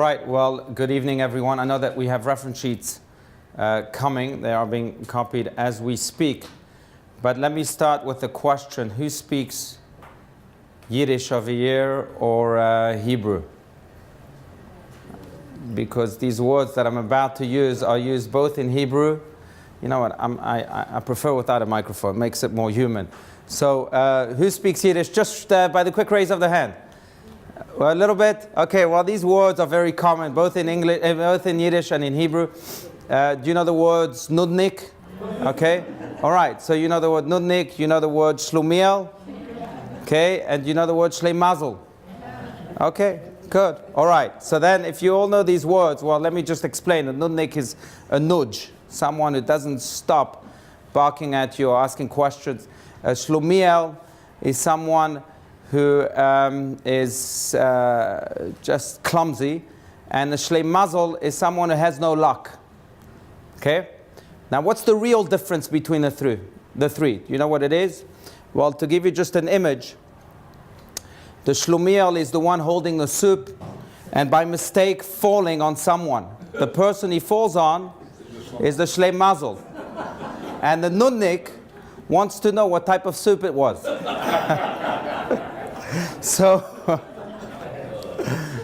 right, well, good evening, everyone. I know that we have reference sheets coming. They are being copied as we speak. But let me start with the question, who speaks Yiddish over here or Hebrew? Because these words that I'm about to use are used both in Hebrew. You know what, I prefer without a microphone, it makes it more human. So who speaks Yiddish? Just by the quick raise of the hand. Well, a little bit? Okay, well, these words are very common, both in English, both in Yiddish and in Hebrew. Do you know the words nudnik? Okay, all right, so you know the word nudnik, you know the word shlumiel, okay, and you know the word shlemazel. Okay, good, all right. So then if you all know these words, well, let me just explain. A nudnik is a nudge, someone who doesn't stop barking at you or asking questions. A shlumiel is someone who is just clumsy, and a shlemazel is someone who has no luck. Okay? Now, what's the real difference between the three? Do you know what it is? Well, to give you just an image, the shlumiel is the one holding the soup and by mistake falling on someone. The person he falls on is the shlemazel. And the nudnik wants to know what type of soup it was.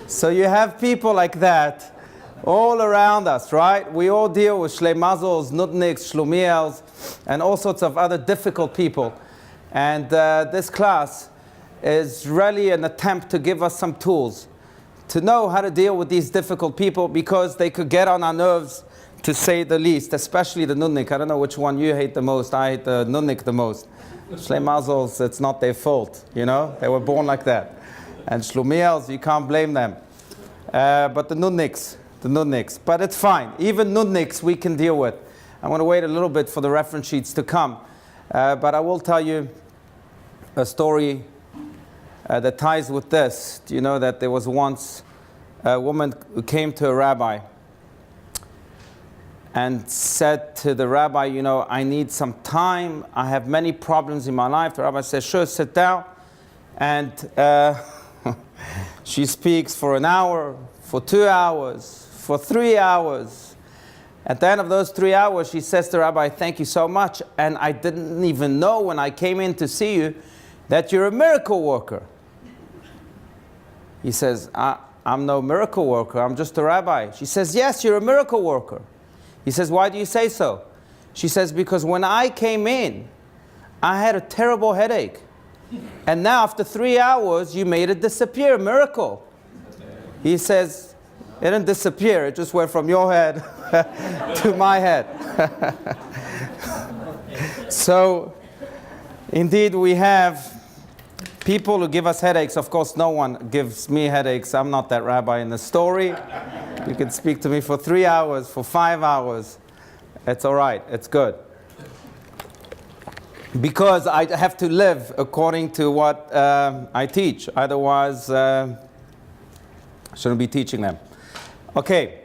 So you have people like that all around us, right? We all deal with shlemazels, nudniks, shlumiels, and all sorts of other difficult people. And this class is really an attempt to give us some tools to know how to deal with these difficult people, because they could get on our nerves, to say the least, especially the nudnik. I don't know which one you hate the most. I hate the nudnik the most. Shlemazels, it's not their fault, you know? They were born like that. And shlumiels, you can't blame them. But the nudniks. But it's fine. Even nudniks we can deal with. I'm going to wait a little bit for the reference sheets to come. But I will tell you a story that ties with this. Do you know that there was once a woman who came to a rabbi and said to the rabbi, you know, I need some time. I have many problems in my life. The rabbi says, sure, sit down. And she speaks for an hour, for 2 hours, for 3 hours. At the end of those 3 hours, she says to the rabbi, thank you so much. And I didn't even know when I came in to see you that you're a miracle worker. He says, I'm no miracle worker. I'm just a rabbi. She says, yes, you're a miracle worker. He says, why do you say so? She says, because when I came in, I had a terrible headache. And now after 3 hours, you made it disappear, miracle. He says, it didn't disappear, it just went from your head to my head. So, indeed, we have people who give us headaches. Of course, no one gives me headaches. I'm not that rabbi in the story. You can speak to me for 3 hours, for 5 hours. It's all right. It's good. Because I have to live according to what I teach. Otherwise, I shouldn't be teaching them. Okay.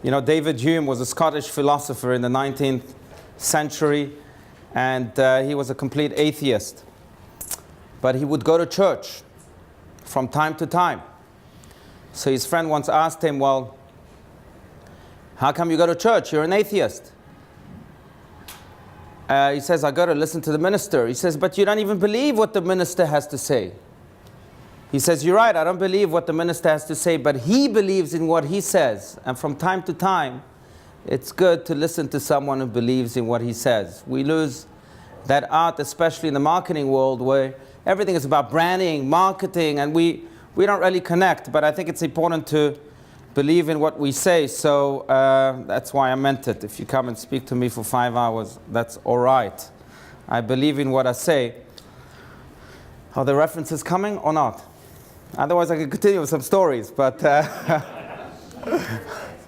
You know, David Hume was a Scottish philosopher in the 19th century. And he was a complete atheist. But he would go to church from time to time. So his friend once asked him, well, how come you go to church? You're an atheist. He says, I go to listen to the minister. He says, but you don't even believe what the minister has to say. He says, you're right, I don't believe what the minister has to say, but he believes in what he says. And from time to time, it's good to listen to someone who believes in what he says. We lose that art, especially in the marketing world, where everything is about branding, marketing, and we don't really connect. But I think it's important to believe in what we say, so that's why I meant it. If you come and speak to me for 5 hours, that's all right. I believe in what I say. Are the references coming or not? Otherwise, I could continue with some stories, but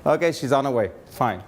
okay, she's on her way. Fine.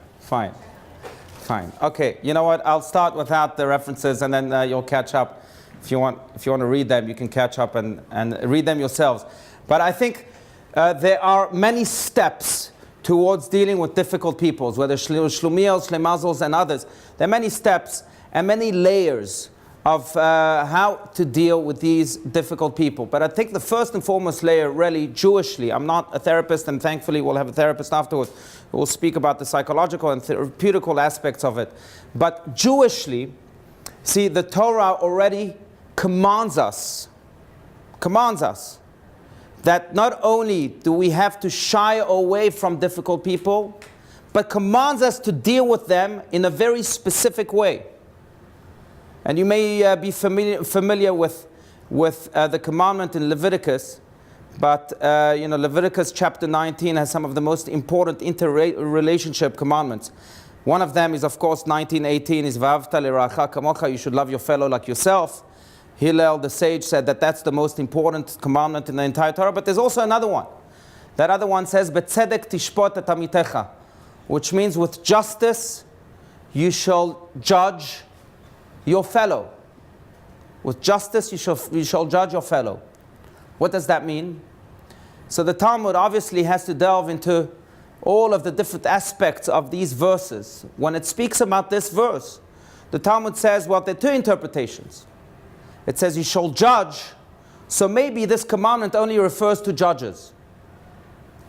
Okay, you know what? I'll start without the references, and then you'll catch up. If you want to read them, you can catch up and read them yourselves. But I think there are many steps towards dealing with difficult peoples, whether shlumiels, shlemazels, and others. There are many steps and many layers of how to deal with these difficult people. But I think the first and foremost layer, really, Jewishly, I'm not a therapist, and thankfully we'll have a therapist afterwards who will speak about the psychological and therapeutical aspects of it. But Jewishly, see, the Torah already commands us that not only do we have to shy away from difficult people, but commands us to deal with them in a very specific way. And you may be familiar with the commandment in Leviticus, but Leviticus chapter 19 has some of the most important interrelationship commandments. One of them is, of course, 19:18 is V'ahavta l'racha kamocha, you should love your fellow like yourself. Hillel, the sage, said that that's the most important commandment in the entire Torah, but there's also another one. That other one says, B'tzedek tishpot et amitecha, which means with justice you shall judge your fellow. With justice you shall judge your fellow. What does that mean? So the Talmud obviously has to delve into all of the different aspects of these verses. When it speaks about this verse, the Talmud says, well, there are two interpretations. It says you shall judge, so maybe this commandment only refers to judges.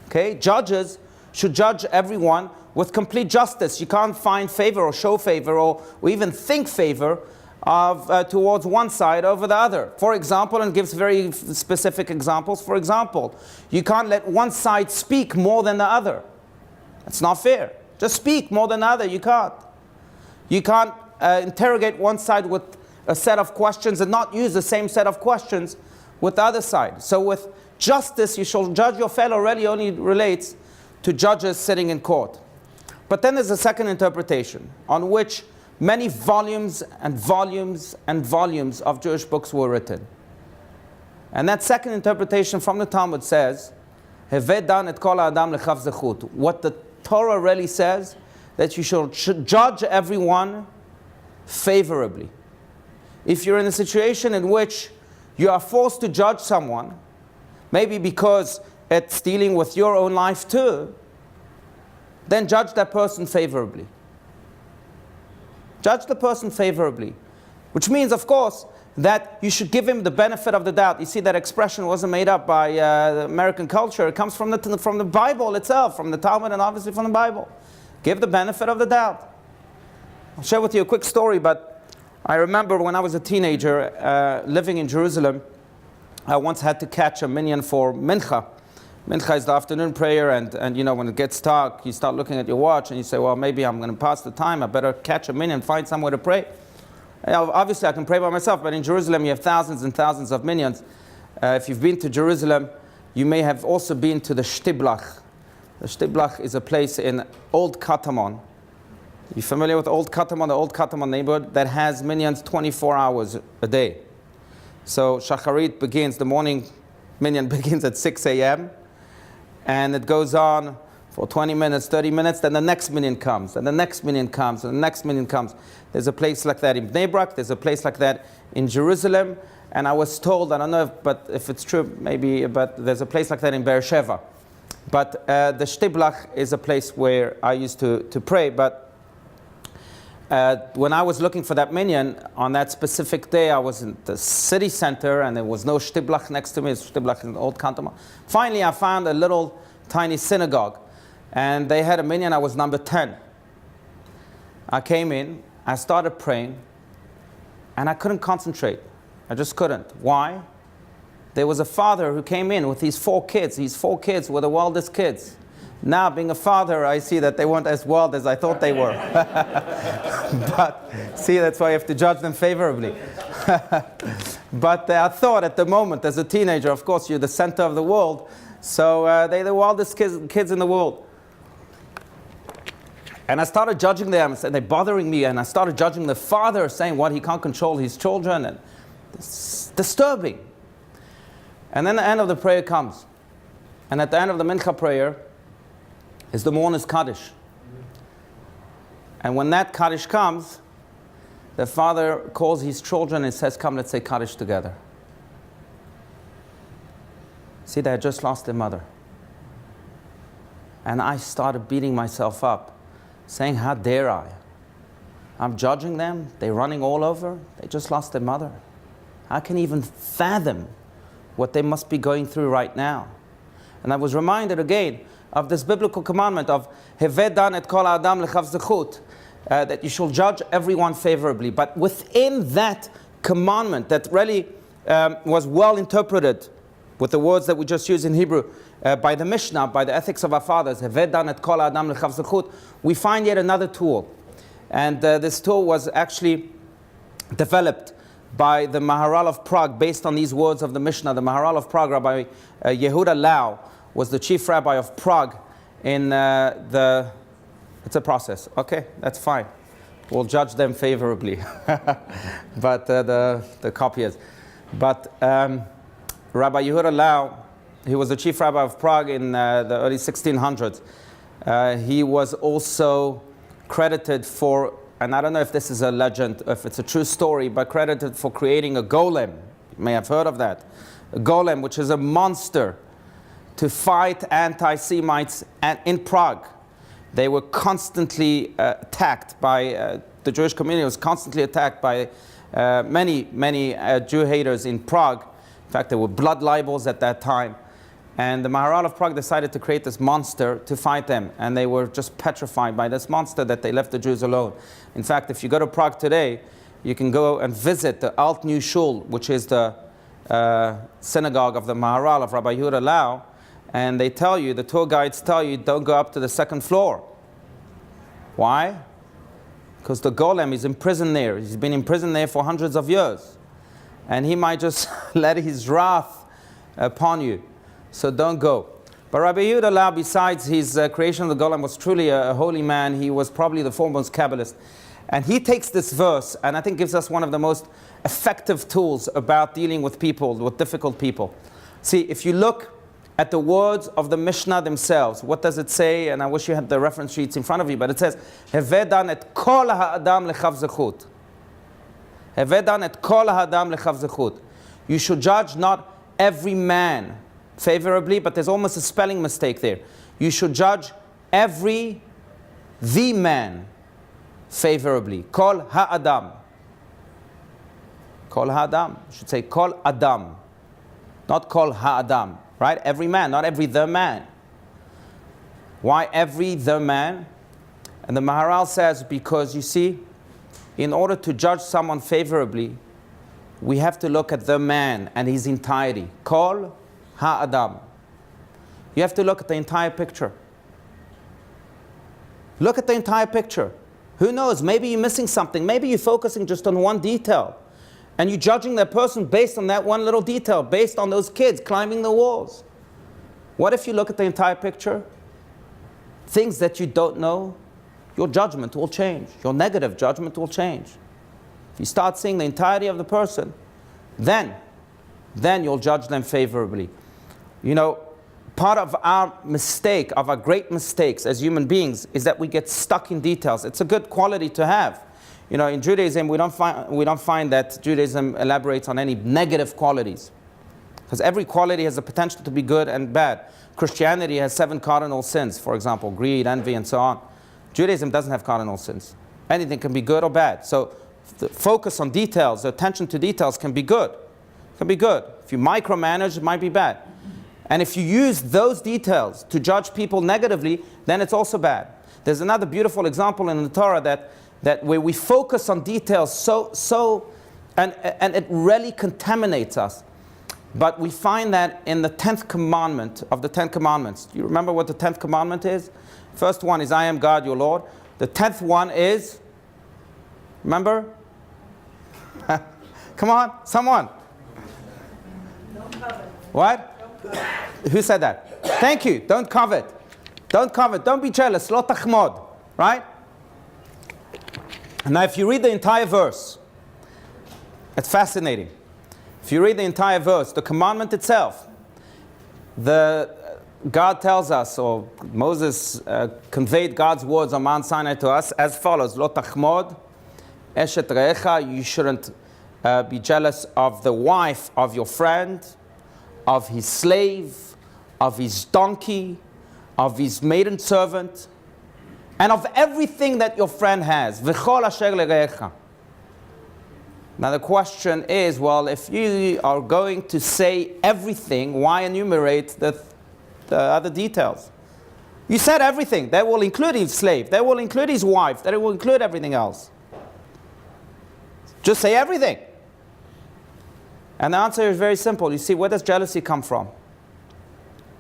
Okay, judges should judge everyone with complete justice. You can't find favor or show favor or even think favor towards one side over the other. For example, and gives very specific examples. For example, you can't let one side speak more than the other. That's not fair. Just speak more than the other. You can't. You can't interrogate one side with a set of questions and not use the same set of questions with the other side. So with justice, you shall judge your fellow really only relates to judges sitting in court. But then there's a second interpretation on which many volumes and volumes and volumes of Jewish books were written. And that second interpretation from the Talmud says, Heved dan et kol ha'adam lechav zechut. What the Torah really says, that you shall judge everyone favorably. If you're in a situation in which you are forced to judge someone, maybe because it's dealing with your own life too, then judge that person favorably. Judge the person favorably. Which means, of course, that you should give him the benefit of the doubt. You see, that expression wasn't made up by the American culture. It comes from the Bible itself, from the Talmud and obviously from the Bible. Give the benefit of the doubt. I'll share with you a quick story, but I remember when I was a teenager living in Jerusalem, I once had to catch a minyan for Mincha. Mincha is the afternoon prayer, and when it gets dark, you start looking at your watch and you say, well, maybe I'm going to pass the time. I better catch a minyan, find somewhere to pray. Obviously, I can pray by myself, but in Jerusalem, you have thousands and thousands of minyans. If you've been to Jerusalem, you may have also been to the Shtiblach. The Shtiblach is a place in Old Katamon. You familiar with Old Katamon, the Old Katamon neighborhood that has minyans 24 hours a day? So Shacharit begins, the morning minyan begins at 6 a.m. and it goes on for 20 minutes, 30 minutes, then the next minyan comes, and the next minyan comes, and the next minyan comes. There's a place like that in Bnei Brak, there's a place like that in Jerusalem, and I was told, I don't know if it's true, maybe, but there's a place like that in Beersheba. But the Shtiblach is a place where I used to pray, but when I was looking for that minyan, on that specific day, I was in the city center, and there was no Shtiblach next to me. It's Shtiblach in Old Kantama. Finally, I found a little tiny synagogue, and they had a minyan. I was number 10. I came in, I started praying, and I couldn't concentrate. I just couldn't. Why? There was a father who came in with his 4 kids. These 4 kids were the wildest kids. Now, being a father, I see that they weren't as wild as I thought they were. But, see, that's why you have to judge them favorably. But I thought at the moment, as a teenager, of course, you're the center of the world, so they're the wildest kids in the world. And I started judging them, and they're bothering me, and I started judging the father, saying what he can't control his children, and it's disturbing. And then the end of the prayer comes. And at the end of the Mincha prayer, is the mourner's Kaddish. And when that Kaddish comes, the father calls his children and says, come, let's say Kaddish together. See, they had just lost their mother. And I started beating myself up, saying, how dare I? I'm judging them. They're running all over. They just lost their mother. I can even fathom what they must be going through right now. And I was reminded again of this biblical commandment of Heveh dan et kol ha'adam lechav zechut, that you shall judge everyone favorably. But within that commandment that really was well interpreted with the words that we just used in Hebrew by the Mishnah, by the ethics of our fathers, Heveh dan et kol ha'adam lechav zechut, we find yet another tool. And this tool was actually developed by the Maharal of Prague based on these words of the Mishnah. The Maharal of Prague, Rabbi Yehuda Lau, was the chief rabbi of Prague in it's a process. Okay, that's fine. We'll judge them favorably. But the copiers. But Rabbi Yehuda Lau, he was the chief rabbi of Prague in the early 1600s. He was also credited for, and I don't know if this is a legend, if it's a true story, but credited for creating a golem. You may have heard of that. A golem, which is a monster to fight anti-Semites in Prague. They were constantly attacked by, the Jewish community was constantly attacked by many Jew haters in Prague. In fact, there were blood libels at that time. And the Maharal of Prague decided to create this monster to fight them. And they were just petrified by this monster that they left the Jews alone. In fact, if you go to Prague today, you can go and visit the Alt New Shul, which is the synagogue of the Maharal of Rabbi Yehuda Lau. And they tell you, the tour guides tell you, don't go up to the second floor. Why? Because the golem is imprisoned there. He's been imprisoned there for hundreds of years. And he might just let his wrath upon you. So don't go. But Rabbi Yehuda Lau, besides his creation of the golem, was truly a holy man. He was probably the foremost Kabbalist. And he takes this verse, and I think gives us one of the most effective tools about dealing with people, with difficult people. See, if you look at the words of the Mishnah themselves, what does it say? And I wish you had the reference sheets in front of you, but it says, Heveh dan et kol ha'adam lechav zechut. Heveh dan et kol ha'adam lechav zechut. You should judge not every man favorably, but there's almost a spelling mistake there. You should judge the man favorably. Kol ha'adam. Kol ha'adam. You should say kol adam, not kol ha'adam. Right? Every man, not every the man. Why every the man? And the Maharal says, because you see, in order to judge someone favorably, we have to look at the man and his entirety. Kol ha'adam. You have to look at the entire picture. Look at the entire picture. Who knows? Maybe you're missing something. Maybe you're focusing just on one detail. And you're judging that person based on that one little detail, based on those kids climbing the walls. What if you look at the entire picture? Things that you don't know, your judgment will change. Your negative judgment will change. If you start seeing the entirety of the person, then you'll judge them favorably. You know, part of our mistake, of our great mistakes as human beings, is that we get stuck in details. It's a good quality to have. You know, in Judaism, we don't find that Judaism elaborates on any negative qualities. Because every quality has the potential to be good and bad. Christianity has 7 cardinal sins, for example, greed, envy, and so on. Judaism doesn't have cardinal sins. Anything can be good or bad. So the focus on details, the attention to details can be good. It can be good. If you micromanage, it might be bad. And if you use those details to judge people negatively, then it's also bad. There's another beautiful example in the Torah that where we focus on details and it really contaminates us. But we find that in the 10th commandment of the 10 commandments. Do you remember what the 10th commandment is? First one is, I am God, your Lord. The 10th one is, remember? Come on, someone. Don't covet. What? Who said that? Thank you. Don't covet. Don't covet. Don't be jealous. Lo tachmod. Right? Now, if you read the entire verse, it's fascinating. If you read the entire verse, the commandment itself, God tells us, or Moses conveyed God's words on Mount Sinai to us as follows: Lo tachmod, eshet re'echa. You shouldn't be jealous of the wife of your friend, of his slave, of his donkey, of his maiden servant. and of everything that your friend has. V'chol asher l're'echa. Now the question is, well, if you are going to say everything, why enumerate the other details? You said everything. That will include his slave. That will include his wife. That will include everything else. Just say everything. And the answer is very simple. You see, where does jealousy come from?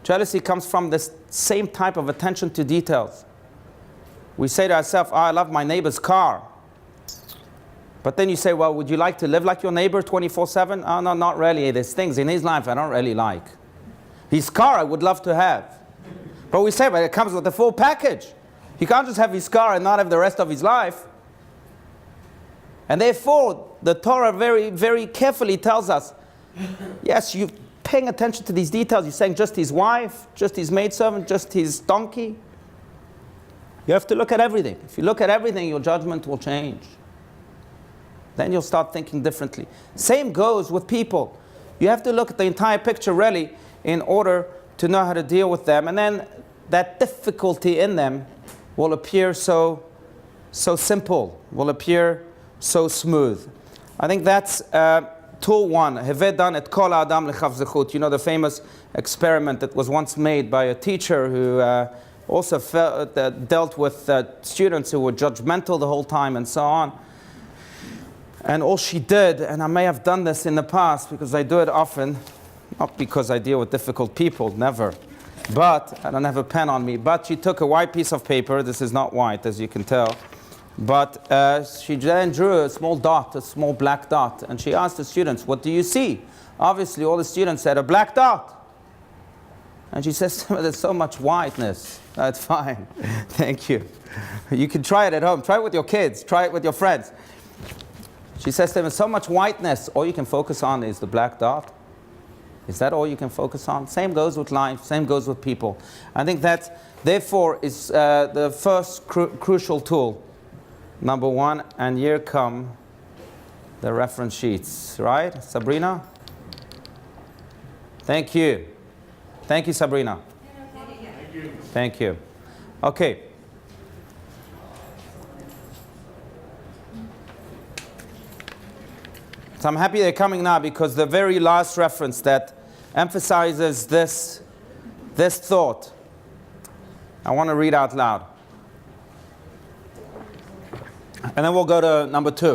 Jealousy comes from this same type of attention to details. We say to ourselves, oh, I love my neighbor's car. But then you say, well, would you like to live like your neighbor 24/7? Oh, no, not really. There's things in his life I don't really like. His car I would love to have. But we say, but it comes with the full package. He can't just have his car and not have the rest of his life. And therefore, the Torah very, very carefully tells us, yes, you're paying attention to these details. You're saying just his wife, just his maidservant, just his donkey. You have to look at everything. If you look at everything, your judgment will change. Then you'll start thinking differently. Same goes with people. You have to look at the entire picture really in order to know how to deal with them. And then that difficulty in them will appear so simple, will appear so smooth. I think that's tool one. Heved dan et kol ha'adam lechav zechut. You know the famous experiment that was once made by a teacher who also dealt with students who were judgmental the whole time and so on. And all she did, and I may have done this in the past because I do it often, not because I deal with difficult people, never. But, I don't have a pen on me, but she took a white piece of paper. This is not white, as you can tell. But she then drew a small dot, a small black dot. And she asked the students, what do you see? Obviously, all the students said, a black dot. And she says, there's so much whiteness. That's fine. Thank you. You can try it at home. Try it with your kids. Try it with your friends. She says to them, there's so much whiteness. All you can focus on is the black dot. Is that all you can focus on? Same goes with life. Same goes with people. I think that, therefore, is the first crucial tool. Number one, and here come the reference sheets. Right, Sabrina? Thank you. Thank you, Sabrina. Thank you. Thank you. Okay. So I'm happy they're coming now because the very last reference that emphasizes this thought, I want to read out loud. And then we'll go to number 2.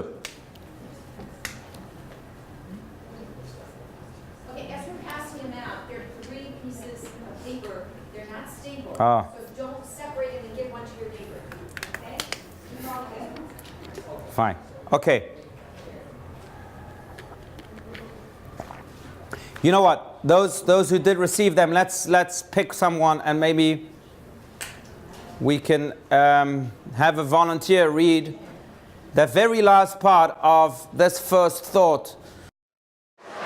Okay, as we're passing them out, there are 3 pieces of paper. They're not stable. Ah. So don't separate them and give one to your neighbor. Okay? Keep all of them. Fine. Okay. You know what? Those who did receive them, let's pick someone and maybe we can have a volunteer read the very last part of this first thought.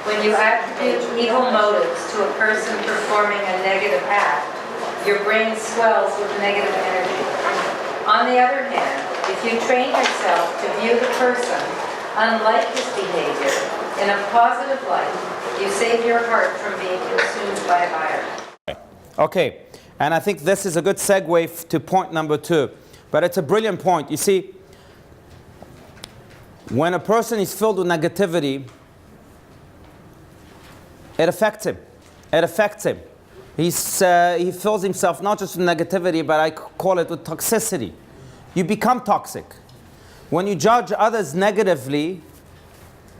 When you attribute evil motives to a person performing a negative act, your brain swells with negative energy. On the other hand, if you train yourself to view the person, unlike his behavior, in a positive light, you save your heart from being consumed by ire. Okay, and I think this is a good segue to point number 2. But it's a brilliant point. You see, when a person is filled with negativity, it affects him. It affects him. He fills himself not just with negativity, but I call it with toxicity. You become toxic. When you judge others negatively,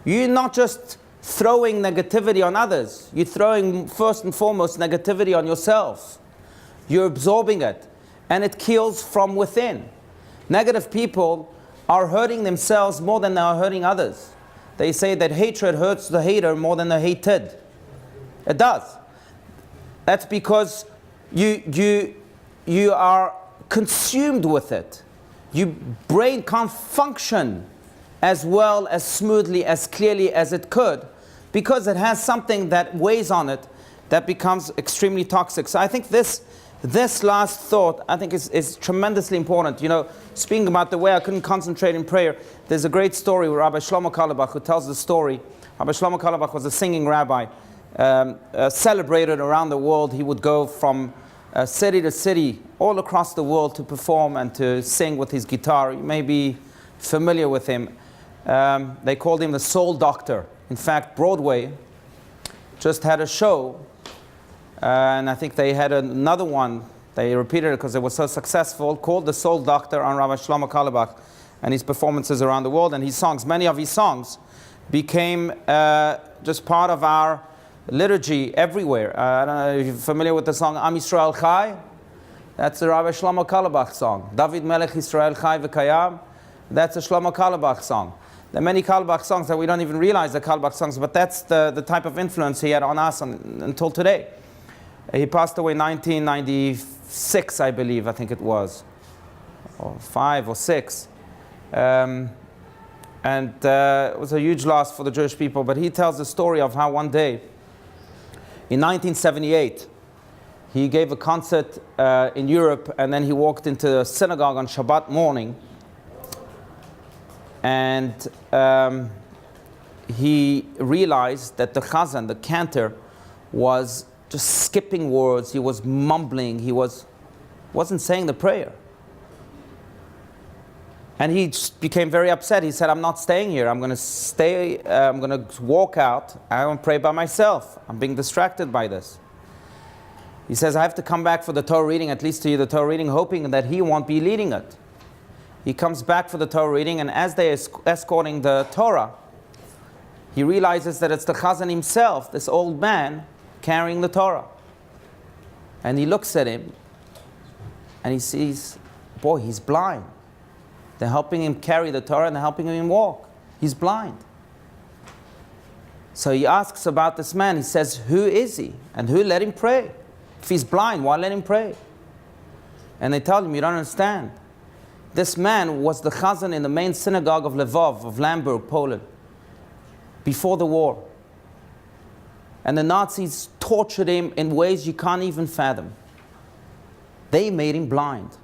you're not just throwing negativity on others. You're throwing, first and foremost, negativity on yourself. You're absorbing it. And it kills from within. Negative people are hurting themselves more than they are hurting others. They say that hatred hurts the hater more than the hated. It does. That's because you are consumed with it. Your brain can't function as well, as smoothly, as clearly as it could, because it has something that weighs on it that becomes extremely toxic. So I think this last thought, I think, is tremendously important. You know, speaking about the way I couldn't concentrate in prayer, there's a great story with Rabbi Shlomo Carlebach who tells the story. Rabbi Shlomo Carlebach was a singing rabbi, celebrated around the world. He would go from city to city, all across the world to perform and to sing with his guitar. You may be familiar with him. They called him the Soul Doctor. In fact, Broadway just had a show, and I think they had another one. They repeated it because it was so successful, called The Soul Doctor, on Rabbi Shlomo Carlebach and his performances around the world. And his songs, many of his songs, became just part of our liturgy everywhere. I don't know if you're familiar with the song Am Yisrael Chai. That's the Rabbi Shlomo Carlebach song. David Melech Yisrael Chai V'Kayam. That's a Shlomo Carlebach song. There are many Carlebach songs that we don't even realize are Carlebach songs, but that's the type of influence he had on us until today. He passed away in 1996, I believe, I think it was, or 5 or 6. And it was a huge loss for the Jewish people. But he tells the story of how one day, in 1978, he gave a concert in Europe, and then he walked into a synagogue on Shabbat morning, and he realized that the chazan, the cantor, was just skipping words. He was mumbling. He wasn't saying the prayer. And he just became very upset. He said, I'm not staying here. I'm going to stay. I'm going to walk out. I want to pray by myself. I'm being distracted by this. He says, I have to come back for the Torah reading, at least to hear the Torah reading, hoping that he won't be leading it. He comes back for the Torah reading, and as they're escorting the Torah, he realizes that it's the chazan himself, this old man, carrying the Torah. And he looks at him, and he sees, boy, he's blind. They're helping him carry the Torah, and they're helping him walk. He's blind. So he asks about this man. He says, who is he? And who let him pray? If he's blind, why let him pray? And they tell him, you don't understand. This man was the chazan in the main synagogue of Lvov, of Lemberg, Poland, before the war. And the Nazis tortured him in ways you can't even fathom. They made him blind.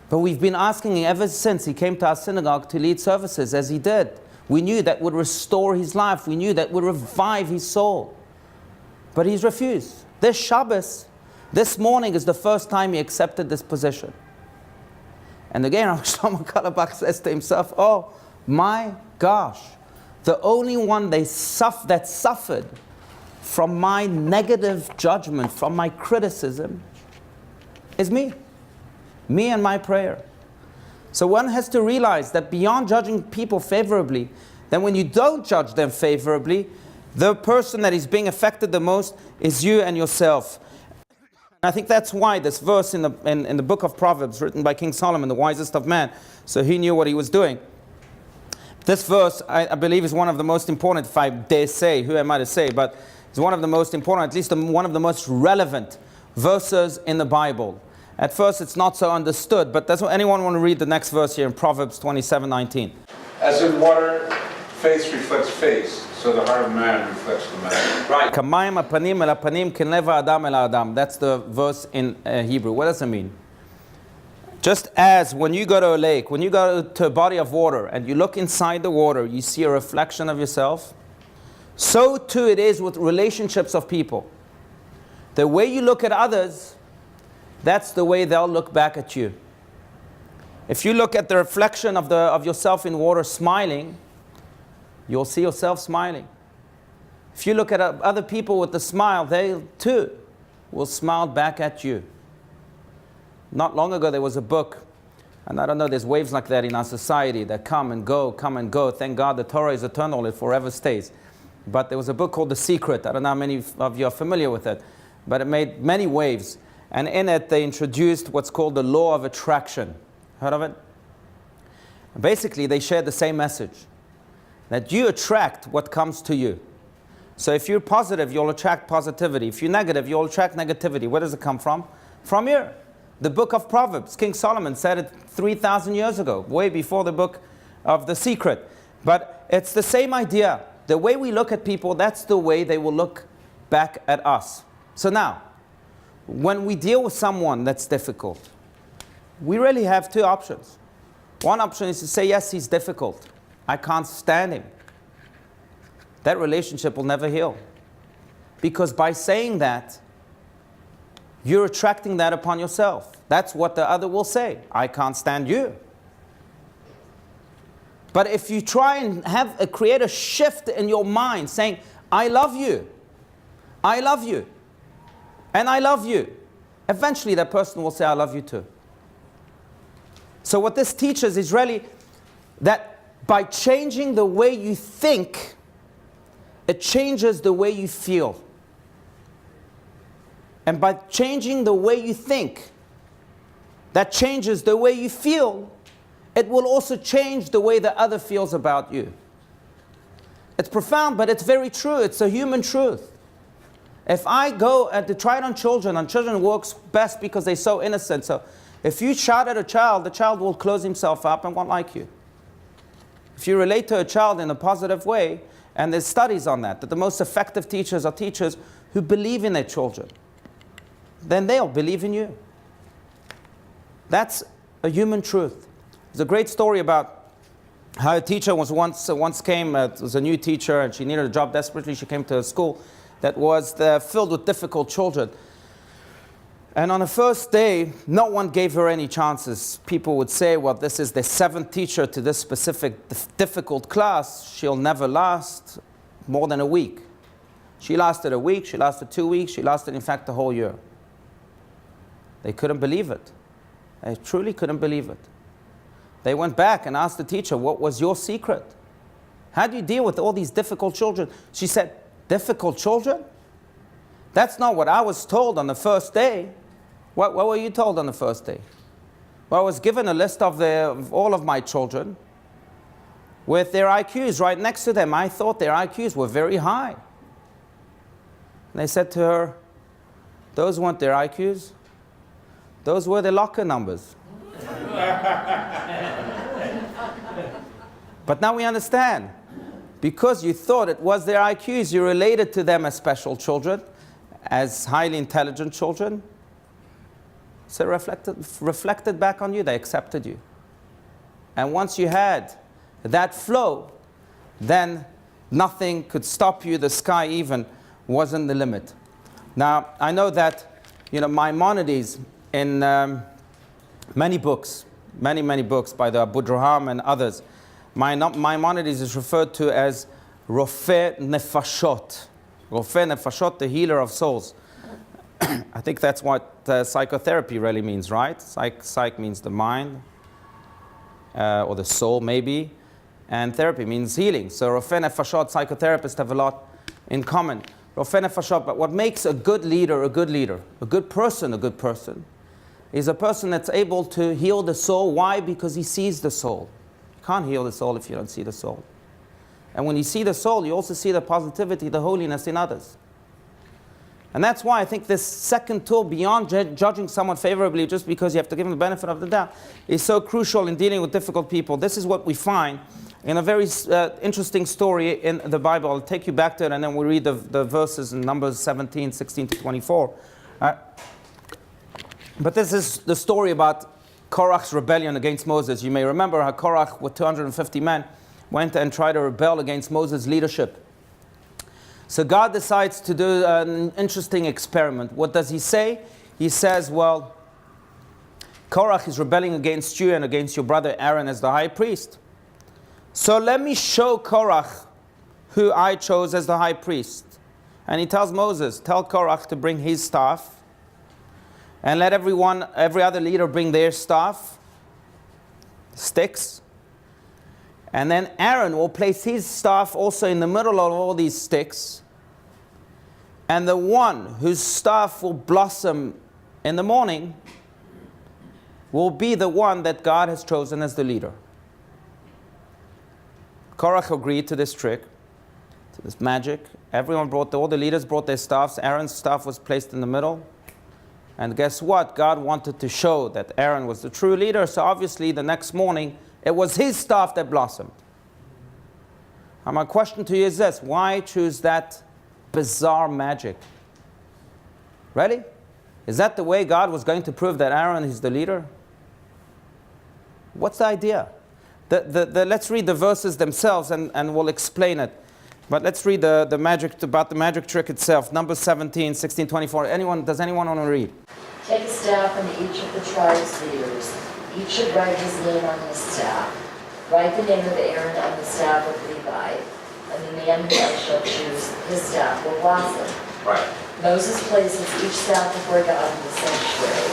But we've been asking him ever since he came to our synagogue to lead services, as he did. We knew that would restore his life. We knew that would revive his soul. But he's refused. This Shabbos, this morning, is the first time he accepted this position. And again, Shlomo Carlebach says to himself, oh my gosh, the only one that suffered from my negative judgment, from my criticism, is me. Me and my prayer. So one has to realize that beyond judging people favorably, then when you don't judge them favorably, the person that is being affected the most is you and yourself. I think that's why this verse in the book of Proverbs, written by King Solomon, the wisest of men, so he knew what he was doing. This verse, I believe, is one of the most important, if I dare say, who am I to say, but it's one of the most important, at least one of the most relevant verses in the Bible. At first, it's not so understood, but does anyone want to read the next verse here in Proverbs 27:19? As in water, face reflects face, so the heart of man reflects the man. Right. Kamayim apanim el apanim ken leva adam el adam. That's the verse in Hebrew. What does it mean? Just as when you go to a lake, when you go to a body of water and you look inside the water, you see a reflection of yourself, so too it is with relationships of people. The way you look at others, that's the way they'll look back at you. If you look at the reflection of yourself in water smiling, you'll see yourself smiling. If you look at other people with a smile, they too will smile back at you. Not long ago there was a book, and I don't know, there's waves like that in our society that come and go, come and go. Thank God the Torah is eternal, it forever stays. But there was a book called The Secret. I don't know how many of you are familiar with it, but it made many waves. And in it, they introduced what's called the law of attraction. Heard of it? Basically, they shared the same message, that you attract what comes to you. So if you're positive, you'll attract positivity. If you're negative, you'll attract negativity. Where does it come from? From here. The book of Proverbs. King Solomon said it 3,000 years ago, way before the book of The Secret. But it's the same idea. The way we look at people, that's the way they will look back at us. So now, when we deal with someone that's difficult, we really have two options. One option is to say, yes, he's difficult. I can't stand him. That relationship will never heal. Because by saying that, you're attracting that upon yourself. That's what the other will say. I can't stand you. But if you try and create a shift in your mind saying, I love you, I love you, and I love you, eventually that person will say, I love you too. So what this teaches is really that by changing the way you think, it changes the way you feel. And by changing the way you think, that changes the way you feel, it will also change the way the other feels about you. It's profound, but it's very true. It's a human truth. If I go to try it on children works best because they're so innocent. So if you shout at a child, the child will close himself up and won't like you. If you relate to a child in a positive way, and there's studies on that the most effective teachers are teachers who believe in their children, then they'll believe in you. That's a human truth. There's a great story about how a teacher was once came, it was a new teacher, and she needed a job desperately. She came to a school that was filled with difficult children. And on the first day, no one gave her any chances. People would say, well, this is the 7th teacher to this specific difficult class. She'll never last more than a week. She lasted a week, she lasted 2 weeks, she lasted, in fact, the whole year. They couldn't believe it. They truly couldn't believe it. They went back and asked the teacher, what was your secret? How do you deal with all these difficult children? She said, difficult children? That's not what I was told on the first day. What were you told on the first day? Well, I was given a list of all of my children with their IQs right next to them. I thought their IQs were very high. And they said to her, those weren't their IQs. Those were their locker numbers. But now we understand. Because you thought it was their IQs, you related to them as special children, as highly intelligent children. So reflected back on you, they accepted you. And once you had that flow, then nothing could stop you. The sky even wasn't the limit. Now, I know that, Maimonides, in many books, many books by the Abu Draham and others, Maimonides is referred to as Rofeh Nefashot. Rofeh Nefashot, the healer of souls. I think that's what psychotherapy really means, right? Psych means the mind, or the soul maybe, and therapy means healing. So Rofeh Nefashot, psychotherapists have a lot in common. Rofeh Nefashot, but what makes a good leader, a good person, is a person that's able to heal the soul. Why? Because he sees the soul. You can't heal the soul if you don't see the soul. And when you see the soul, you also see the positivity, the holiness in others. And that's why I think this second tool, beyond judging someone favorably just because you have to give them the benefit of the doubt, is so crucial in dealing with difficult people. This is what we find in a very interesting story in the Bible. I'll take you back to it, and then we'll read the verses in Numbers 17, 16 to 24. But this is the story about Korach's rebellion against Moses. You may remember how Korach, with 250 men, went and tried to rebel against Moses' leadership. So God decides to do an interesting experiment. What does he say? He says, well, Korach is rebelling against you and against your brother Aaron as the high priest. So let me show Korach who I chose as the high priest. And he tells Moses, tell Korach to bring his staff, and let every other leader bring their staff, sticks. And then Aaron will place his staff also in the middle of all these sticks. And the one whose staff will blossom in the morning will be the one that God has chosen as the leader. Korach agreed to this trick, to this magic. All the leaders brought their staffs. Aaron's staff was placed in the middle. And guess what? God wanted to show that Aaron was the true leader. So obviously the next morning, it was his staff that blossomed. And my question to you is this: why choose that bizarre magic? Really? Is that the way God was going to prove that Aaron is the leader? What's the idea? Let's read the verses themselves and we'll explain it. But let's read the magic, about the magic trick itself. Number 17, 1624. Does anyone want to read? Take a staff from each of the tribe's leaders. Each should write his name on his staff. Write the name of Aaron on the staff of Levi, and the man who I shall choose, his staff will blossom. Right. Moses places each staff before God in the sanctuary.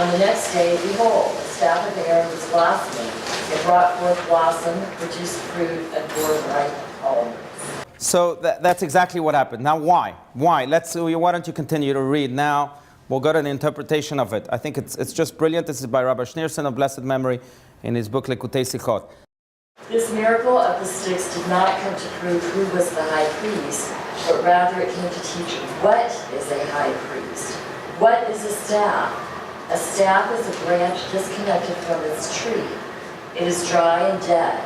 On the next day, behold, the staff of Aaron was blossoming. It brought forth blossom, produced fruit, and bore ripe almonds. So that's exactly what happened. Now why? Why? Why don't you continue to read now? We'll go to the interpretation of it. I think it's just brilliant. This is by Rabbi Schneerson of blessed memory in his book Likutei Sichot. This miracle of the sticks did not come to prove who was the high priest, but rather it came to teach what is a high priest. What is a staff? A staff is a branch disconnected from its tree. It is dry and dead.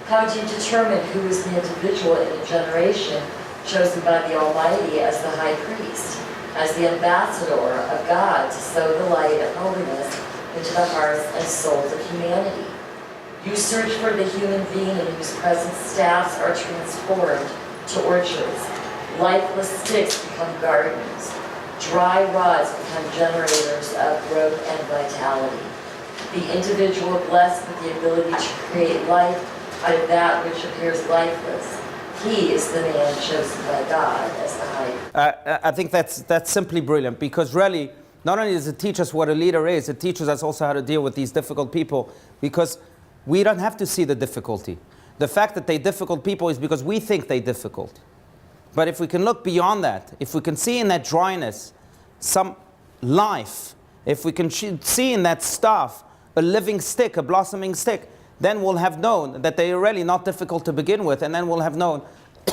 How do you determine who is the individual in a generation chosen by the Almighty as the high priest, as the ambassador of God to sow the light of holiness into the hearts and souls of humanity? You search for the human being in whose presence staffs are transformed to orchards. Lifeless sticks become gardens. Dry rods become generators of growth and vitality. The individual blessed with the ability to create life out of that which appears lifeless. He is the man chosen by God as the high priest. I think that's simply brilliant, because really, not only does it teach us what a leader is, it teaches us also how to deal with these difficult people, because we don't have to see the difficulty. The fact that they're difficult people is because we think they're difficult. But if we can look beyond that, if we can see in that dryness some life, if we can see in that staff a living stick, a blossoming stick, then we'll have known that they are really not difficult to begin with, and then we'll have known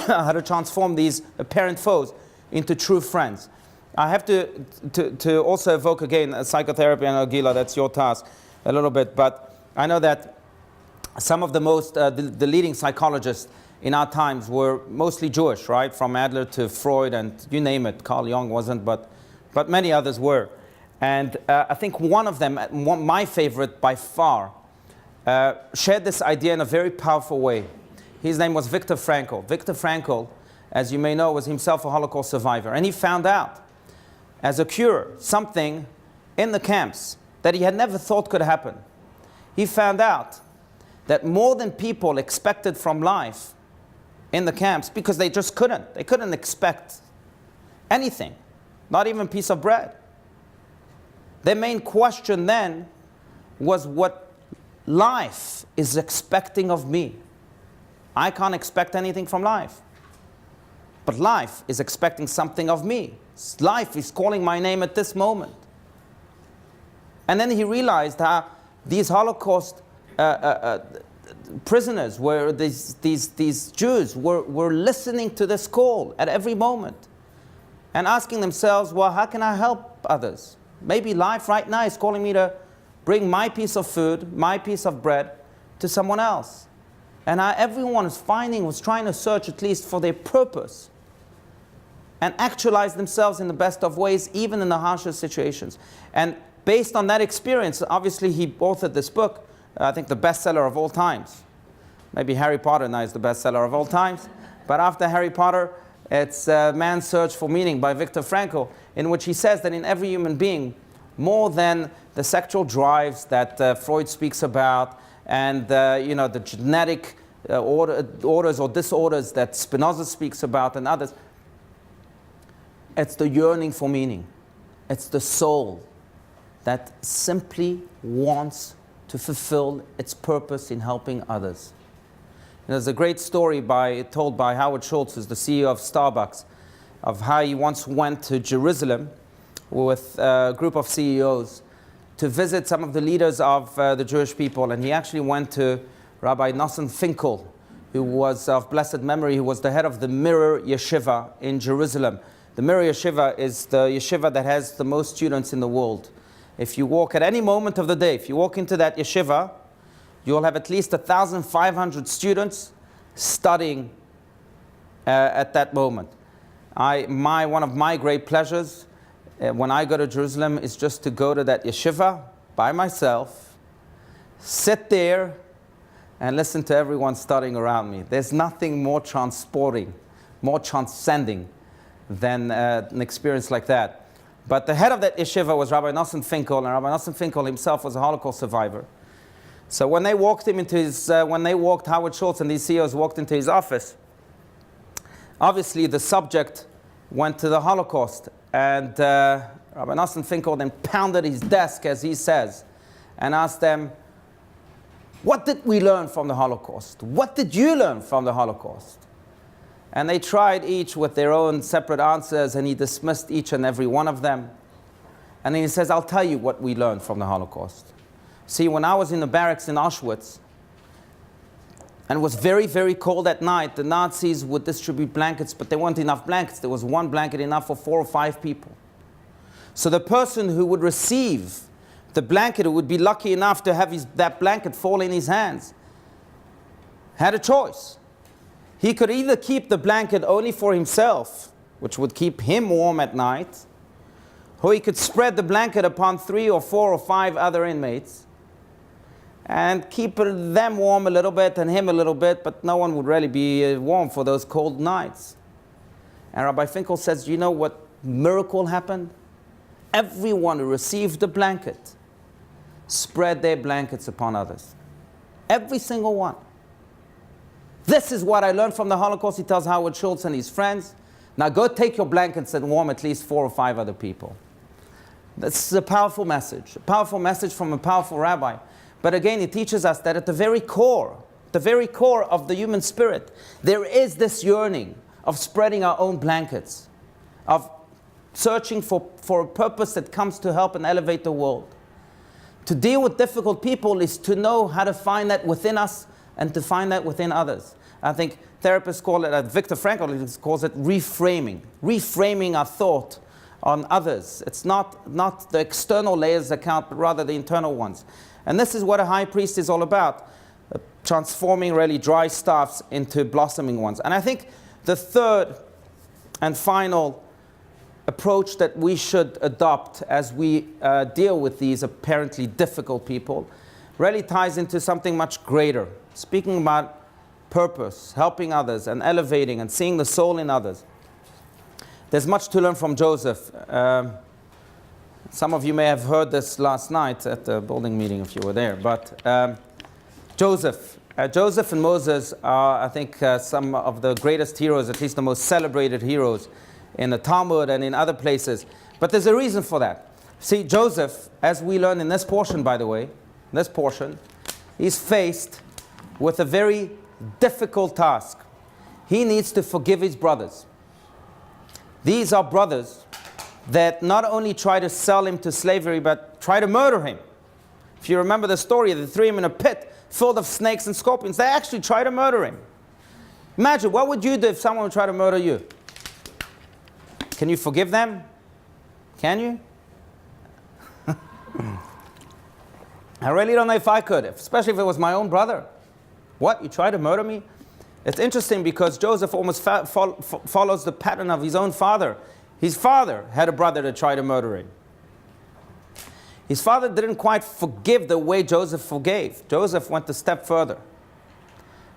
how to transform these apparent foes into true friends. I have to also evoke again psychotherapy, and Gila, that's your task a little bit, but I know that some of the most, the leading psychologists in our times were mostly Jewish, right? From Adler to Freud and you name it. Carl Jung wasn't, but many others were. And I think one of them, my favorite by far, shared this idea in a very powerful way. His name was Viktor Frankl. Viktor Frankl, as you may know, was himself a Holocaust survivor. And he found out, as a cure, something in the camps that he had never thought could happen. He found out that more than people expected from life in the camps, because they just couldn't. They couldn't expect anything, not even a piece of bread. Their main question then was what life is expecting of me. I can't expect anything from life. But life is expecting something of me. Life is calling my name at this moment. And then he realized how these Holocaust prisoners, were these Jews, were listening to this call at every moment and asking themselves, well, how can I help others? Maybe life right now is calling me to bring my piece of food, my piece of bread to someone else. And everyone was trying to search at least for their purpose and actualize themselves in the best of ways, even in the harshest situations. And based on that experience, obviously he authored this book, I think the bestseller of all times. Maybe Harry Potter now is the bestseller of all times. But after Harry Potter, it's Man's Search for Meaning by Viktor Frankl, in which he says that in every human being, more than the sexual drives that Freud speaks about, and the genetic orders or disorders that Spinoza speaks about and others, it's the yearning for meaning. It's the soul that simply wants to fulfill its purpose in helping others. And there's a great story told by Howard Schultz, who's the CEO of Starbucks, of how he once went to Jerusalem with a group of CEOs to visit some of the leaders of the Jewish people. And he actually went to Rabbi Nosson Finkel, who was of blessed memory, who was the head of the Mirror Yeshiva in Jerusalem. The Mirror Yeshiva is the yeshiva that has the most students in the world. If you walk at any moment of the day, if you walk into that yeshiva, you'll have at least 1,500 students studying at that moment. One of my great pleasures when I go to Jerusalem is just to go to that yeshiva by myself, sit there, and listen to everyone studying around me. There's nothing more transporting, more transcending than an experience like that. But the head of that yeshiva was Rabbi Nosson Finkel, and Rabbi Nosson Finkel himself was a Holocaust survivor. So when they walked him into his, Howard Schultz and these CEOs walked into his office, obviously the subject went to the Holocaust, and Rabbi Nosson Finkel then pounded his desk, as he says, and asked them, what did we learn from the Holocaust? What did you learn from the Holocaust? And they tried each with their own separate answers, and he dismissed each and every one of them. And then he says, I'll tell you what we learned from the Holocaust. See, when I was in the barracks in Auschwitz, and it was very, very cold at night, the Nazis would distribute blankets, but there weren't enough blankets. There was one blanket enough for 4 or 5 people. So the person who would receive the blanket, who would be lucky enough to have that blanket fall in his hands, had a choice. He could either keep the blanket only for himself, which would keep him warm at night, or he could spread the blanket upon 3 or 4 or 5 other inmates and keep them warm a little bit and him a little bit, but no one would really be warm for those cold nights. And Rabbi Finkel says, you know what miracle happened? Everyone who received the blanket spread their blankets upon others. Every single one. This is what I learned from the Holocaust, he tells Howard Schultz and his friends. Now go take your blankets and warm at least 4 or 5 other people. This is a powerful message from a powerful rabbi. But again, it teaches us that at the very core of the human spirit, there is this yearning of spreading our own blankets, of searching for a purpose that comes to help and elevate the world. To deal with difficult people is to know how to find that within us and to find that within others. I think therapists call it, Viktor Frankl calls it reframing our thought on others. It's not the external layers that count, but rather the internal ones. And this is what a high priest is all about, transforming really dry staffs into blossoming ones. And I think the third and final approach that we should adopt as we deal with these apparently difficult people really ties into something much greater, speaking about purpose, helping others and elevating and seeing the soul in others. There's much to learn from Joseph. Some of you may have heard this last night at the building meeting if you were there, but Joseph and Moses are, I think, some of the greatest heroes, at least the most celebrated heroes in the Talmud and in other places. But there's a reason for that. See, Joseph, as we learn in this portion, by the way, he's faced with a very difficult task. He needs to forgive his brothers. These are brothers that not only try to sell him to slavery, but try to murder him. If you remember the story, they threw him in a pit filled of snakes and scorpions. They actually try to murder him. Imagine, what would you do if someone would try to murder you? Can you forgive them? Can you? I really don't know if I could, especially if it was my own brother. What, you try to murder me? It's interesting because Joseph almost follows the pattern of his own father. His father had a brother that tried to murder him. His father didn't quite forgive the way Joseph forgave. Joseph went a step further.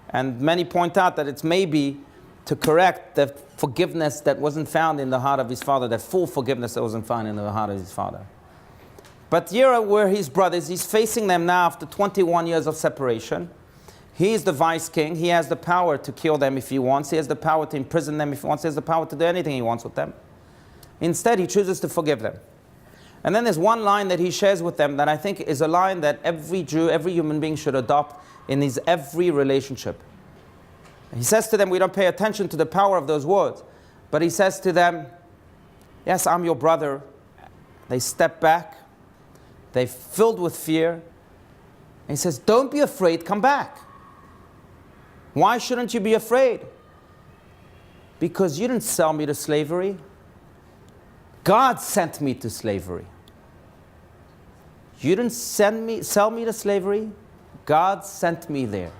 And many point out that it's maybe to correct the forgiveness that wasn't found in the heart of his father, that full forgiveness that wasn't found in the heart of his father. But here were his brothers. He's facing them now after 21 years of separation. He's the vice king. He has the power to kill them if he wants. He has the power to imprison them if he wants. He has the power to do anything he wants with them. Instead, he chooses to forgive them. And then there's one line that he shares with them that I think is a line that every Jew, every human being should adopt in his every relationship. He says to them, we don't pay attention to the power of those words, but he says to them, yes, I'm your brother. They step back. They're filled with fear. And he says, don't be afraid, come back. Why shouldn't you be afraid? Because you didn't sell me to slavery. God sent me to slavery. You didn't sell me to slavery. God sent me there.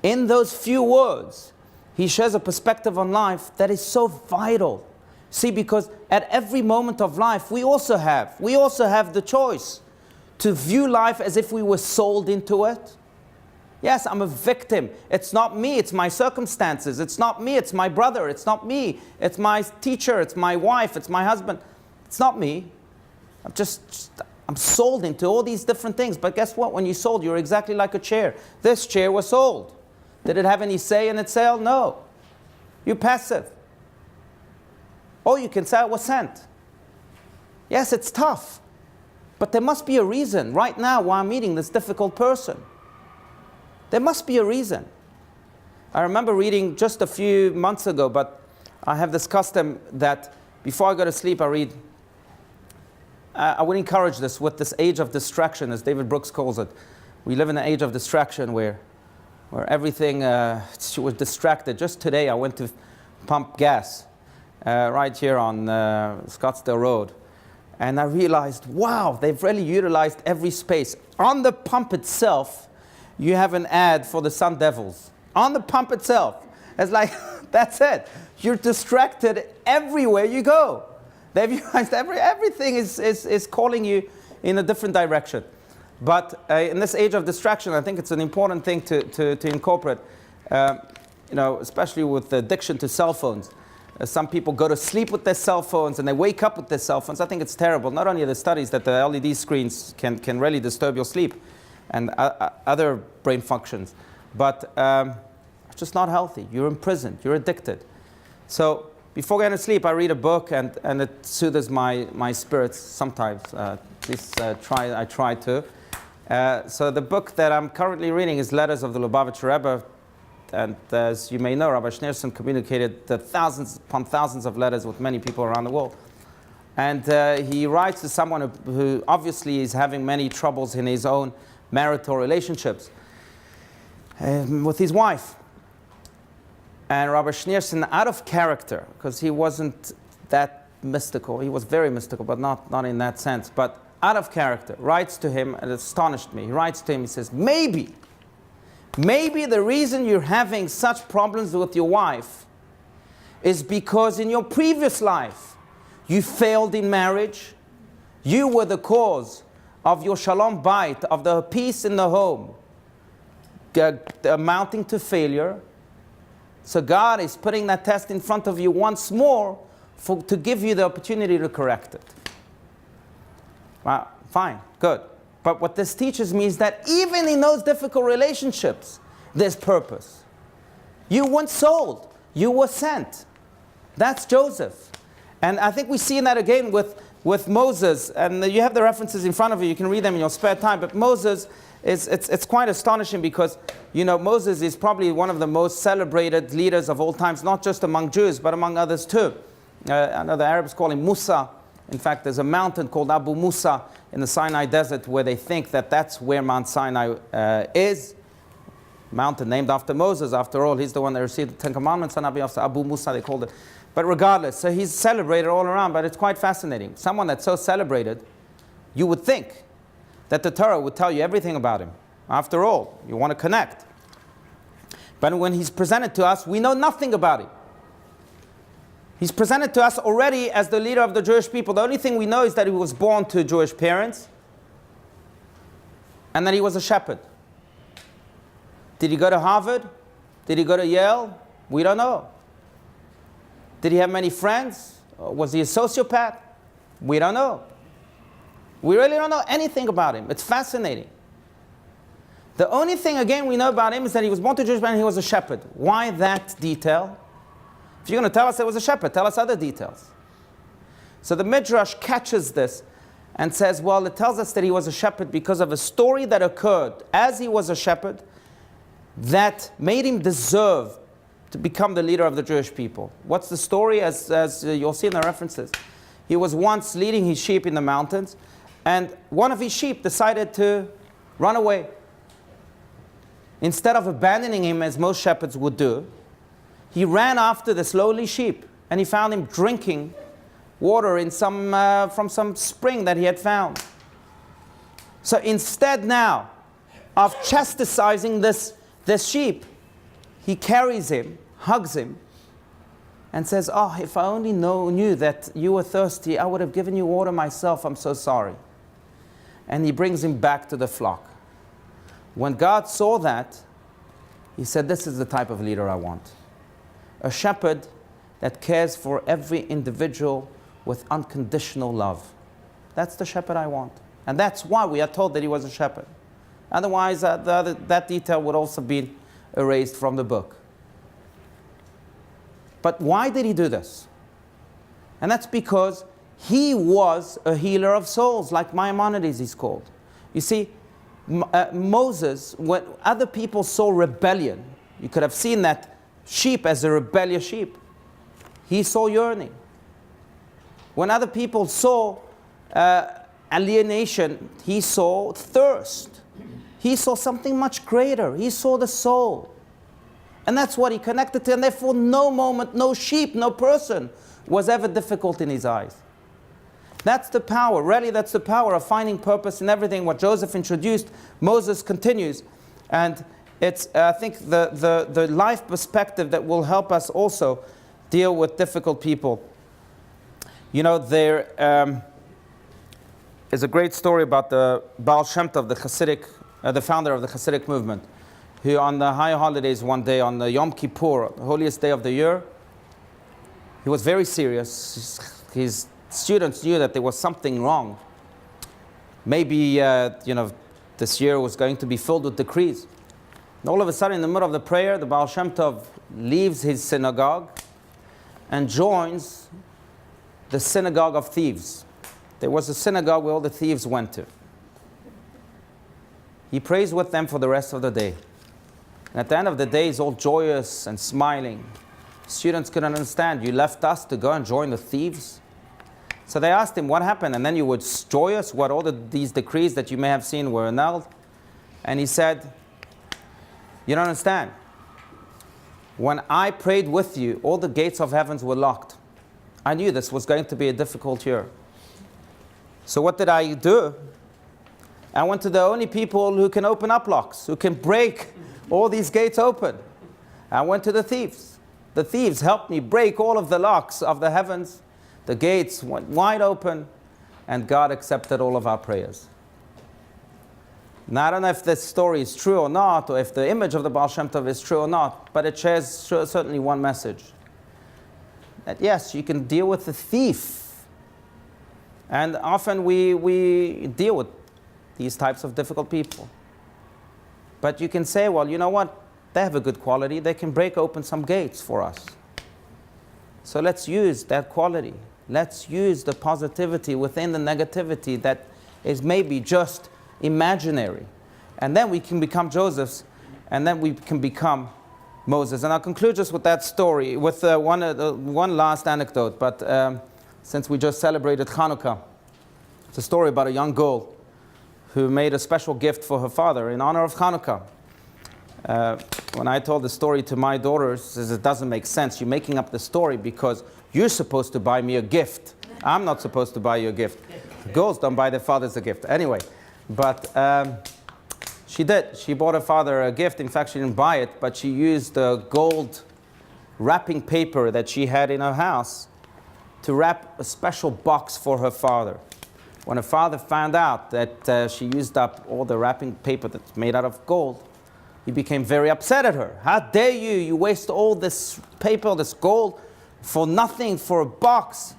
In those few words, he shares a perspective on life that is so vital. See, because at every moment of life, we also have the choice to view life as if we were sold into it, Yes, I'm a victim. It's not me, it's my circumstances. It's not me, it's my brother. It's not me, it's my teacher, it's my wife, it's my husband. It's not me. I'm sold into all these different things. But guess what? When you sold, you're exactly like a chair. This chair was sold. Did it have any say in its sale? No. You're passive. All you can say was sent. Yes, it's tough. But there must be a reason right now why I'm meeting this difficult person. There must be a reason. I remember reading just a few months ago, but I have this custom that before I go to sleep, I read. I would encourage this with this age of distraction, as David Brooks calls it. We live in an age of distraction where everything, was distracted. Just today I went to pump gas right here on Scottsdale Road. And I realized, wow, they've really utilized every space. On the pump itself, you have an ad for the Sun Devils. On the pump itself. It's like, that's it. You're distracted everywhere you go. They've utilized everything is calling you in a different direction. But in this age of distraction, I think it's an important thing to incorporate, especially with the addiction to cell phones. Some people go to sleep with their cell phones and they wake up with their cell phones. I think it's terrible. Not only are there studies that the LED screens can really disturb your sleep and other brain functions, but it's just not healthy. You're imprisoned. You're addicted. So before going to sleep, I read a book and it soothes my spirits sometimes. At least I try to. So the book that I'm currently reading is Letters of the Lubavitcher Rebbe. And as you may know, Rabbi Schneerson communicated thousands upon thousands of letters with many people around the world. And he writes to someone who obviously is having many troubles in his own marital relationships with his wife. And Rabbi Schneerson, out of character, because he wasn't that mystical, he was very mystical, but not in that sense, but out of character, writes to him, and it astonished me. He writes to him, he says, maybe the reason you're having such problems with your wife is because in your previous life you failed in marriage. You were the cause of your shalom bayit, of the peace in the home, amounting to failure. So God is putting that test in front of you once more to give you the opportunity to correct it. Well, fine, good. But what this teaches me is that even in those difficult relationships, there's purpose. You weren't sold. You were sent. That's Joseph. And I think we see that again with Moses. And you have the references in front of you. You can read them in your spare time. But Moses, it's quite astonishing because, Moses is probably one of the most celebrated leaders of all times, not just among Jews, but among others too. I know the Arabs call him Musa. In fact, there's a mountain called Abu Musa in the Sinai desert where they think that that's where Mount Sinai is. Mountain named after Moses. After all, he's the one that received the Ten Commandments, and Abu Musa, they called it. But regardless, so he's celebrated all around, but it's quite fascinating. Someone that's so celebrated, you would think that the Torah would tell you everything about him. After all, you want to connect. But when he's presented to us, we know nothing about him. He's presented to us already as the leader of the Jewish people. The only thing we know is that he was born to Jewish parents and that he was a shepherd. Did he go to Harvard? Did he go to Yale? We don't know. Did he have many friends? Was he a sociopath? We don't know. We really don't know anything about him. It's fascinating. The only thing, again, we know about him is that he was born to Jewish parents and he was a shepherd. Why that detail? If you're going to tell us there was a shepherd, tell us other details. So the Midrash catches this and says, well, it tells us that he was a shepherd because of a story that occurred as he was a shepherd that made him deserve to become the leader of the Jewish people. What's the story? As you'll see in the references. He was once leading his sheep in the mountains, and one of his sheep decided to run away. Instead of abandoning him as most shepherds would do, he ran after this lowly sheep, and he found him drinking water in from some spring that he had found. So instead now of chastising this sheep, he carries him, hugs him, and says, oh, if I only knew that you were thirsty, I would have given you water myself. I'm so sorry. And he brings him back to the flock. When God saw that, He said, this is the type of leader I want. A shepherd that cares for every individual with unconditional love. That's the shepherd I want. And that's why we are told that he was a shepherd. Otherwise, that detail would also be erased from the book. But why did he do this? And that's because he was a healer of souls, like Maimonides is called. You see, Moses, when other people saw rebellion, you could have seen that sheep as a rebellious sheep. He saw yearning. When other people saw alienation, he saw thirst. He saw something much greater. He saw the soul. And that's what he connected to. And therefore, no moment, no sheep, no person was ever difficult in his eyes. That's the power. Really, that's the power of finding purpose in everything. What Joseph introduced, Moses continues. And it's, I think, the life perspective that will help us also deal with difficult people. You know, there is a great story about the Baal Shem Tov, the Hasidic, the founder of the Hasidic movement, who on the high holidays one day, on the Yom Kippur, the holiest day of the year, he was very serious. His students knew that there was something wrong. Maybe, you know, this year was going to be filled with decrees. And all of a sudden, in the middle of the prayer, the Baal Shem Tov leaves his synagogue and joins the synagogue of thieves. There was a synagogue where all the thieves went to. He prays with them for the rest of the day. And at the end of the day, he's all joyous and smiling. Students couldn't understand. You left us to go and join the thieves? So they asked him, what happened? And then you were joyous what all these decrees that you may have seen were annulled? And he said, you don't understand. When I prayed with you, all the gates of heavens were locked. I knew this was going to be a difficult year. So what did I do? I went to the only people who can open up locks, who can break all these gates open. I went to the thieves. The thieves helped me break all of the locks of the heavens. The gates went wide open, and God accepted all of our prayers. Now, I don't know if this story is true or not, or if the image of the Baal Shem Tov is true or not, but it shares certainly one message. That yes, you can deal with the thief. And often we deal with these types of difficult people. But you can say, well, you know what? They have a good quality. They can break open some gates for us. So let's use that quality. Let's use the positivity within the negativity that is maybe just imaginary. And then we can become Josephs, and then we can become Moses. And I'll conclude just with that story, with one last anecdote. But since we just celebrated Hanukkah, it's a story about a young girl who made a special gift for her father in honor of Hanukkah. When I told the story to my daughters, says it doesn't make sense. You're making up the story because you're supposed to buy me a gift. I'm not supposed to buy you a gift. Girls don't buy their fathers a gift. Anyway, but she did. She bought her father a gift. In fact, she didn't buy it, but she used the gold wrapping paper that she had in her house to wrap a special box for her father. When her father found out that she used up all the wrapping paper that's made out of gold, he became very upset at her. How dare you? You waste all this paper, this gold, for nothing, for a box.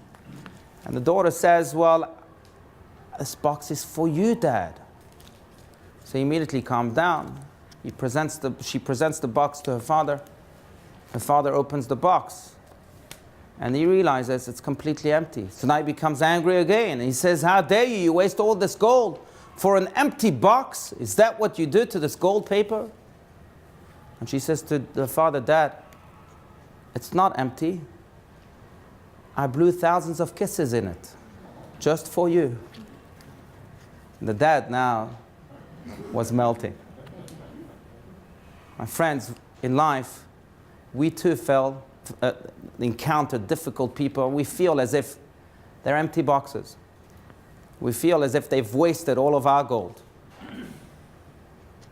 And the daughter says, well, this box is for you, Dad. So he immediately calmed down. She presents the box to her father. Her father opens the box. And he realizes it's completely empty. So now he becomes angry again. And he says, how dare you? You waste all this gold for an empty box? Is that what you do to this gold paper? And she says to the father, Dad, it's not empty. I blew thousands of kisses in it, just for you. And the dad now was melting. My friends, in life, we too encounter difficult people. We feel as if they're empty boxes. We feel as if they've wasted all of our gold.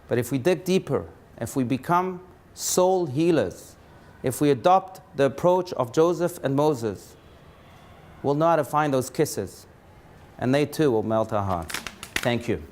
But if we dig deeper, if we become soul healers, if we adopt the approach of Joseph and Moses, we'll know how to find those kisses, and they too will melt our hearts. Thank you.